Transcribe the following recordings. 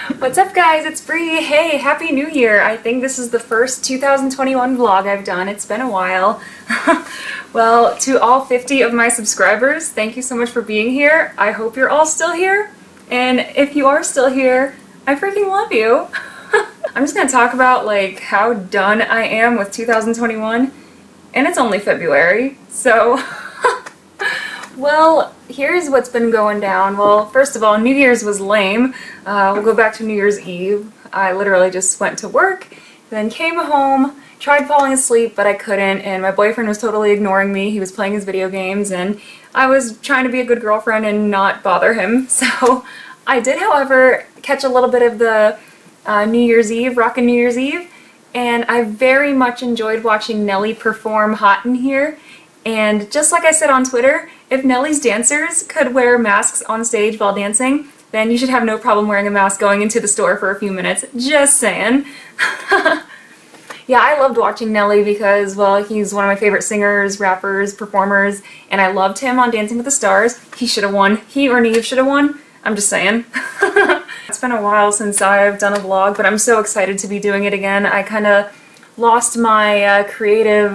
What's up guys, it's Bree. Hey, Happy New Year! I think this is the first 2021 vlog I've done. It's been a while. Well, to all 50 of my subscribers, thank you so much for being here. I hope you're all still here. And if you are still here, I freaking love you. I'm just gonna talk about like how done I am with 2021. And it's only February, so... Well, here's what's been going down. Well, first of all, New Year's was lame. We'll go back to New Year's Eve. I literally just went to work, then came home, tried falling asleep, but I couldn't, and my boyfriend was totally ignoring me. He was playing his video games, and I was trying to be a good girlfriend and not bother him. So I did, however, catch a little bit of the New Year's Eve, rockin' New Year's Eve, and I very much enjoyed watching Nelly perform Hot in Here. And just like I said on Twitter, if Nelly's dancers could wear masks on stage while dancing, then you should have no problem wearing a mask going into the store for a few minutes. Just saying. Yeah, I loved watching Nelly because, well, he's one of my favorite singers, rappers, performers, and I loved him on Dancing with the Stars. He should have won. He or Neve should have won. I'm just saying. It's been a while since I've done a vlog, but I'm so excited to be doing it again. I kind of lost my creative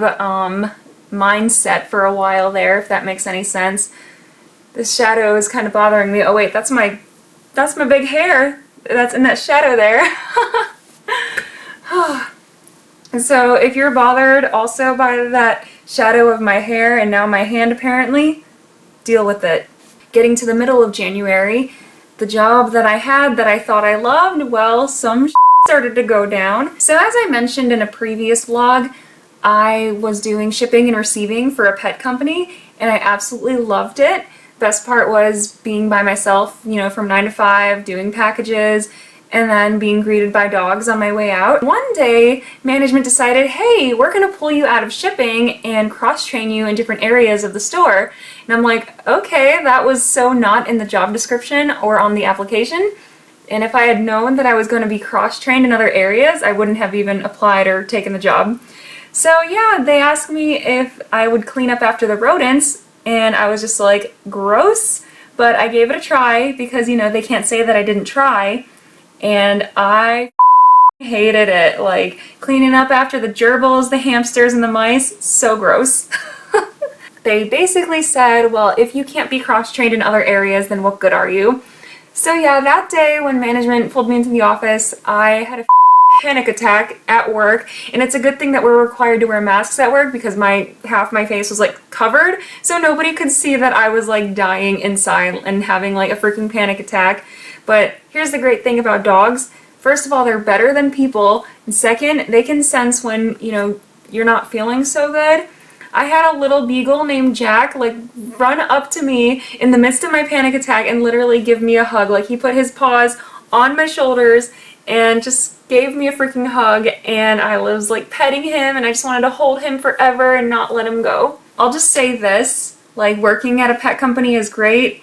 mindset for a while there, if that makes any sense. This shadow is kind of bothering me. Oh wait, that's my big hair that's in that shadow there. So if you're bothered also by that shadow of my hair and now my hand apparently, deal with it. Getting to the middle of January, the job that I had that I thought I loved, well, some started to go down. So as I mentioned in a previous vlog, I was doing shipping and receiving for a pet company, and I absolutely loved it. Best part was being by myself, you know, from 9 to 5, doing packages, and then being greeted by dogs on my way out. One day, management decided, hey, we're gonna pull you out of shipping and cross-train you in different areas of the store. And I'm like, okay, that was so not in the job description or on the application. And if I had known that I was gonna be cross-trained in other areas, I wouldn't have even applied or taken the job. So yeah, they asked me if I would clean up after the rodents, and I was just like, gross, but I gave it a try because, you know, they can't say that I didn't try, and I hated it. Like, cleaning up after the gerbils, the hamsters, and the mice, so gross. They basically said, well, if you can't be cross-trained in other areas, then what good are you? So yeah, that day when management pulled me into the office, I had a panic attack at work, and it's a good thing that we're required to wear masks at work because half my face was like covered, so nobody could see that I was like dying inside and having like a freaking panic attack. But here's the great thing about dogs. First of all, they're better than people, and second, they can sense when, you know, you're not feeling so good. I had a little beagle named Jack like run up to me in the midst of my panic attack and literally give me a hug. Like, he put his paws on my shoulders and just gave me a freaking hug, and I was like petting him, and I just wanted to hold him forever and not let him go. I'll just say this, like, working at a pet company is great,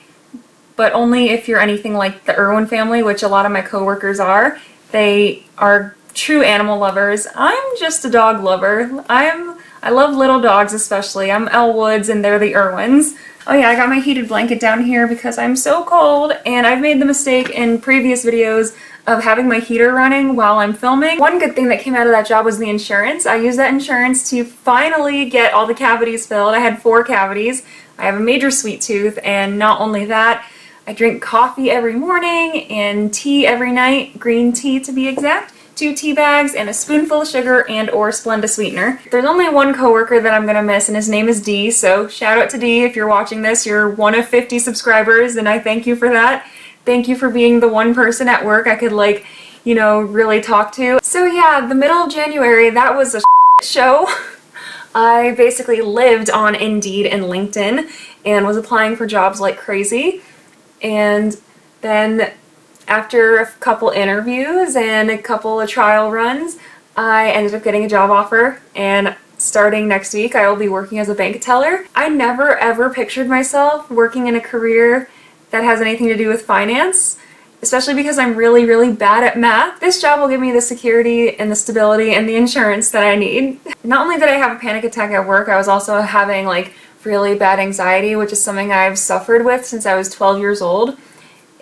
but only if you're anything like the Irwin family, which a lot of my coworkers are. They are true animal lovers. I'm just a dog lover. I love little dogs especially. I'm Elle Woods and they're the Irwins. Oh yeah, I got my heated blanket down here because I'm so cold, and I've made the mistake in previous videos of having my heater running while I'm filming. One good thing that came out of that job was the insurance. I used that insurance to finally get all the cavities filled. I had 4 cavities. I have a major sweet tooth, and not only that, I drink coffee every morning and tea every night, green tea to be exact. 2 tea bags and a spoonful of sugar and or Splenda sweetener. There's only one coworker that I'm gonna miss, and his name is D, so shout out to D if you're watching this. You're one of 50 subscribers, and I thank you for that. Thank you for being the one person at work I could, like, you know, really talk to. So yeah, the middle of January, that was a show. I basically lived on Indeed and LinkedIn and was applying for jobs like crazy. And then after a couple interviews and a couple of trial runs, I ended up getting a job offer, and starting next week I will be working as a bank teller. I never ever pictured myself working in a career that has anything to do with finance, especially because I'm really, really bad at math. This job will give me the security and the stability and the insurance that I need. Not only did I have a panic attack at work, I was also having like really bad anxiety, which is something I've suffered with since I was 12 years old.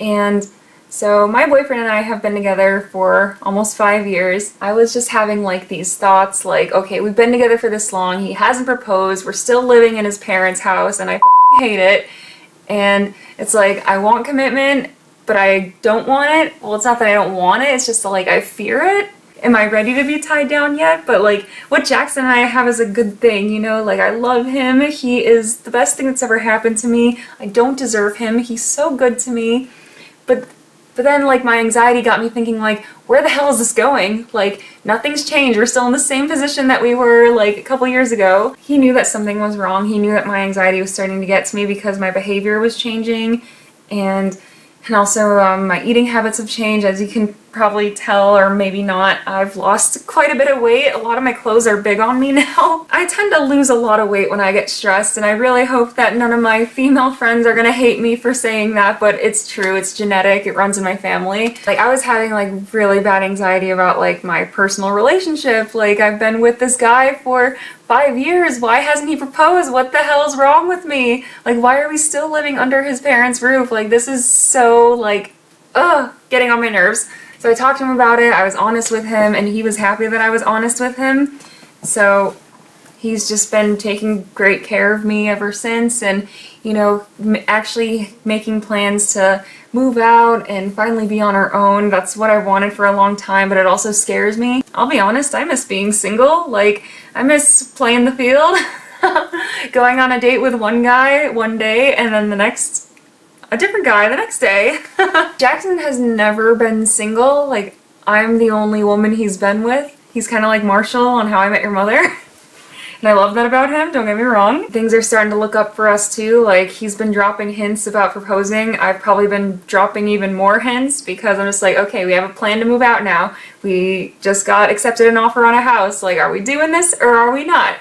And So my boyfriend and I have been together for almost 5 years. I was just having like these thoughts like, okay, we've been together for this long, he hasn't proposed, we're still living in his parents' house, and I hate it. And it's like, I want commitment, but I don't want it. Well, it's not that I don't want it, it's just like I fear it. Am I ready to be tied down yet? But like what Jackson and I have is a good thing, you know, like I love him. He is the best thing that's ever happened to me. I don't deserve him. He's so good to me. But then like my anxiety got me thinking like, where the hell is this going? Like nothing's changed. We're still in the same position that we were like a couple years ago. He knew that something was wrong. He knew that my anxiety was starting to get to me because my behavior was changing, and also my eating habits have changed, as you can probably tell, or maybe not. I've lost quite a bit of weight. A lot of my clothes are big on me now. I tend to lose a lot of weight when I get stressed, and I really hope that none of my female friends are gonna hate me for saying that, but it's true. It's genetic. It runs in my family. Like I was having like really bad anxiety about like my personal relationship. Like I've been with this guy for 5 years. Why hasn't he proposed? What the hell is wrong with me? Like why are we still living under his parents' roof? Like this is so like, getting on my nerves. So I talked to him about it, I was honest with him, and he was happy that I was honest with him. So he's just been taking great care of me ever since, and, you know, actually making plans to move out and finally be on our own. That's what I wanted for a long time, but it also scares me. I'll be honest, I miss being single. Like, I miss playing the field, going on a date with one guy one day, and then a different guy the next day. Jackson has never been single. Like, I'm the only woman he's been with. He's kind of like Marshall on How I Met Your Mother. And I love that about him, don't get me wrong. Things are starting to look up for us too. Like, he's been dropping hints about proposing. I've probably been dropping even more hints because I'm just like, okay, we have a plan to move out now. We just got accepted an offer on a house. Like, are we doing this or are we not?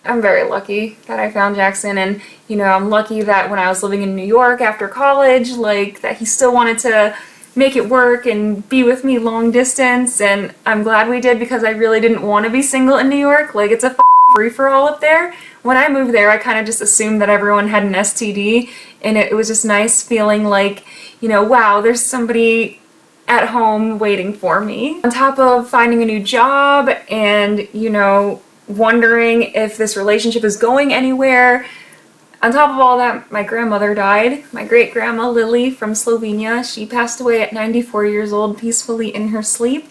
I'm very lucky that I found Jackson, and you know, I'm lucky that when I was living in New York after college, like that he still wanted to make it work and be with me long distance, and I'm glad we did because I really didn't want to be single in New York. Like it's a free-for-all up there. When I moved there, I kind of just assumed that everyone had an STD, and it was just nice feeling like, you know, wow, there's somebody at home waiting for me. On top of finding a new job and, you know, wondering if this relationship is going anywhere. On top of all that, my grandmother died. My great-grandma Lily from Slovenia. She passed away at 94 years old peacefully in her sleep.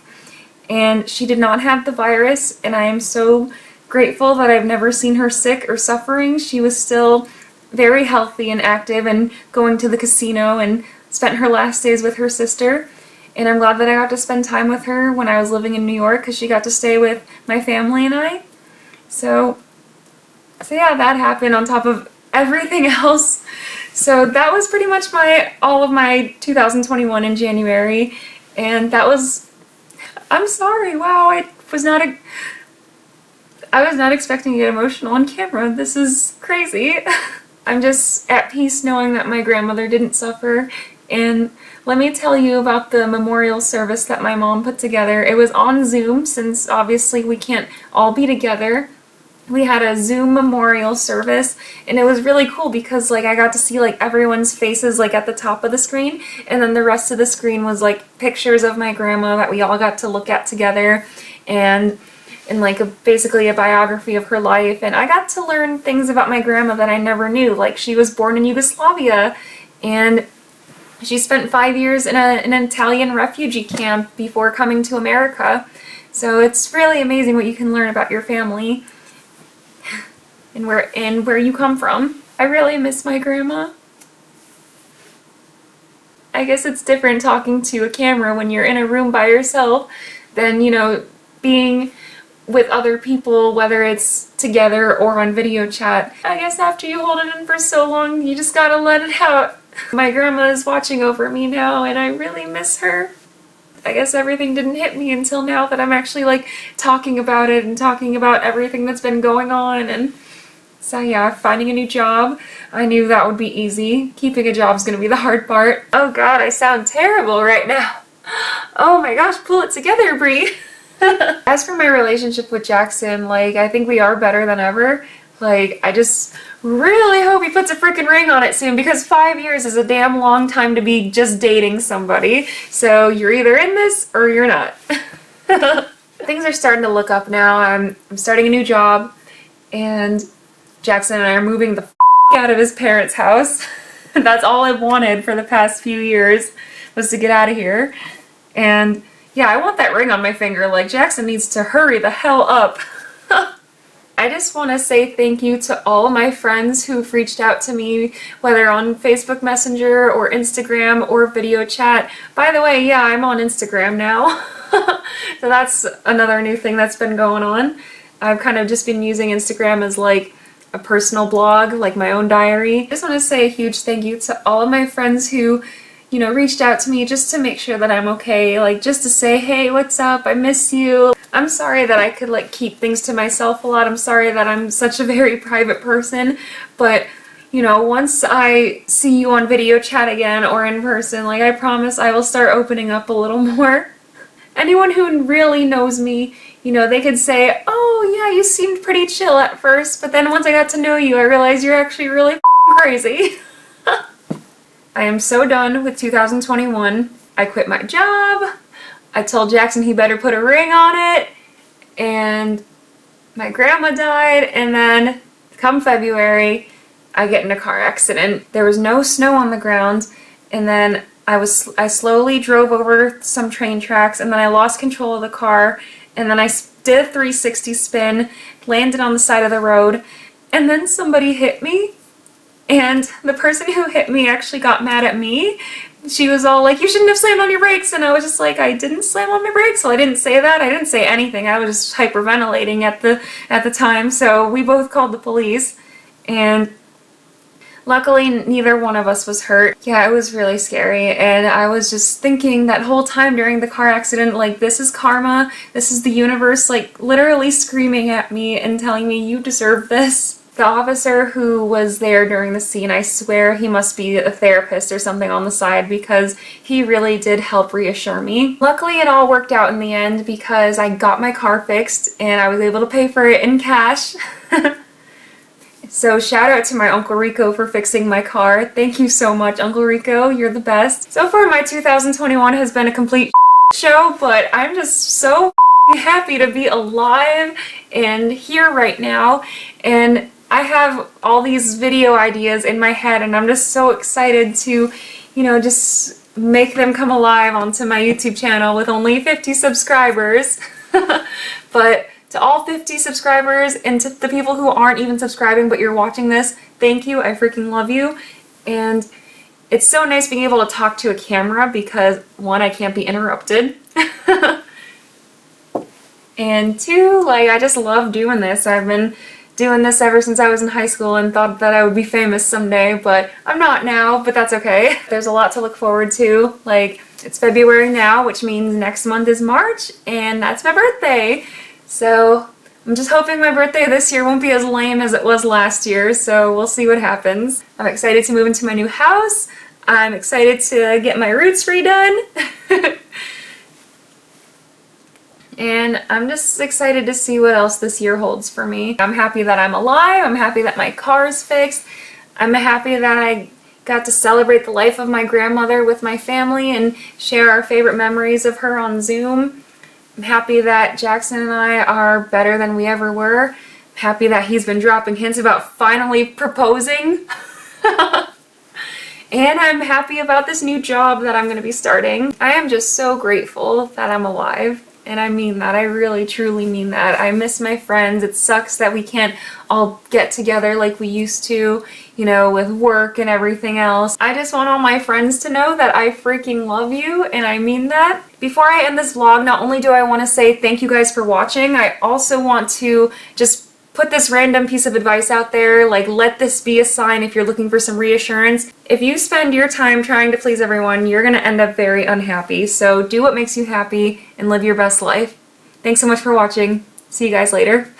And she did not have the virus, and I am so grateful that I've never seen her sick or suffering. She was still very healthy and active and going to the casino and spent her last days with her sister. And I'm glad that I got to spend time with her when I was living in New York because she got to stay with my family and I. So yeah, that happened on top of everything else. So that was pretty much all of my 2021 in January, and that was, I'm sorry, wow, I was not expecting to get emotional on camera. This is crazy. I'm just at peace knowing that my grandmother didn't suffer, and let me tell you about the memorial service that my mom put together. It was on Zoom since obviously we can't all be together. We had a Zoom memorial service, and it was really cool because like I got to see like everyone's faces like at the top of the screen, and then the rest of the screen was like pictures of my grandma that we all got to look at together, and like basically a biography of her life. And I got to learn things about my grandma that I never knew. Like she was born in Yugoslavia, and she spent 5 years in an Italian refugee camp before coming to America. So it's really amazing what you can learn about your family and where you come from. I really miss my grandma. I guess it's different talking to a camera when you're in a room by yourself than, you know, being with other people, whether it's together or on video chat. I guess after you hold it in for so long, you just gotta let it out. My grandma is watching over me now, and I really miss her. I guess everything didn't hit me until now that I'm actually like talking about it and talking about everything that's been going on. And so yeah, finding a new job, I knew that would be easy. Keeping a job is going to be the hard part. Oh god, I sound terrible right now. Oh my gosh, pull it together, Brie. As for my relationship with Jackson, like I think we are better than ever. Like, I just really hope he puts a freaking ring on it soon, because 5 years is a damn long time to be just dating somebody. So you're either in this or you're not. Things are starting to look up now. I'm starting a new job, and Jackson and I are moving the out of his parents' house. That's all I've wanted for the past few years, was to get out of here. And yeah, I want that ring on my finger. Like, Jackson needs to hurry the hell up. I just want to say thank you to all my friends who've reached out to me, whether on Facebook Messenger or Instagram or video chat. By the way, yeah, I'm on Instagram now. So that's another new thing that's been going on. I've kind of just been using Instagram as like a personal blog, like my own diary. I just want to say a huge thank you to all of my friends who, you know, reached out to me just to make sure that I'm okay, like just to say, hey, what's up, I miss you. I'm sorry that I could like keep things to myself a lot. I'm sorry that I'm such a very private person, but you know, once I see you on video chat again or in person, like, I promise I will start opening up a little more. Anyone who really knows me, you know, they could say, oh yeah, you seemed pretty chill at first, but then once I got to know you, I realized you're actually really crazy. I am so done with 2021. I quit my job. I told Jackson he better put a ring on it, and my grandma died, and then come February, I get in a car accident. There was no snow on the ground, and then I slowly drove over some train tracks, and then I lost control of the car, and then I did a 360 spin, landed on the side of the road, and then somebody hit me, and the person who hit me actually got mad at me. She was all like, you shouldn't have slammed on your brakes, and I was just like, I didn't slam on my brakes, so I didn't say that. I didn't say anything. I was just hyperventilating at the time, so we both called the police, and luckily, neither one of us was hurt. Yeah, it was really scary, and I was just thinking that whole time during the car accident, like, this is karma, this is the universe, like, literally screaming at me and telling me, you deserve this. The officer who was there during the scene, I swear he must be a therapist or something on the side, because he really did help reassure me. Luckily, it all worked out in the end because I got my car fixed and I was able to pay for it in cash. So shout out to my Uncle Rico for fixing my car. Thank you so much, Uncle Rico. You're the best. So far, my 2021 has been a complete show, but I'm just so happy to be alive and here right now. And I have all these video ideas in my head, and I'm just so excited to, you know, just make them come alive onto my YouTube channel with only 50 subscribers. But to all 50 subscribers, and to the people who aren't even subscribing but you're watching this, thank you. I freaking love you. And it's so nice being able to talk to a camera because, one, I can't be interrupted. And two, like, I just love doing this. I've been doing this ever since I was in high school and thought that I would be famous someday, but I'm not now, but that's okay. There's a lot to look forward to. Like, it's February now, which means next month is March, and that's my birthday. So I'm just hoping my birthday this year won't be as lame as it was last year, so we'll see what happens. I'm excited to move into my new house. I'm excited to get my roots redone. And I'm just excited to see what else this year holds for me. I'm happy that I'm alive. I'm happy that my car is fixed. I'm happy that I got to celebrate the life of my grandmother with my family and share our favorite memories of her on Zoom. I'm happy that Jackson and I are better than we ever were. I'm happy that he's been dropping hints about finally proposing. And I'm happy about this new job that I'm going to be starting. I am just so grateful that I'm alive. And I mean that. I really, truly mean that. I miss my friends. It sucks that we can't all get together like we used to, you know, with work and everything else. I just want all my friends to know that I freaking love you, and I mean that. Before I end this vlog, not only do I want to say thank you guys for watching, I also want to just put this random piece of advice out there, like, let this be a sign if you're looking for some reassurance. If you spend your time trying to please everyone, you're gonna end up very unhappy. So do what makes you happy and live your best life. Thanks so much for watching. See you guys later.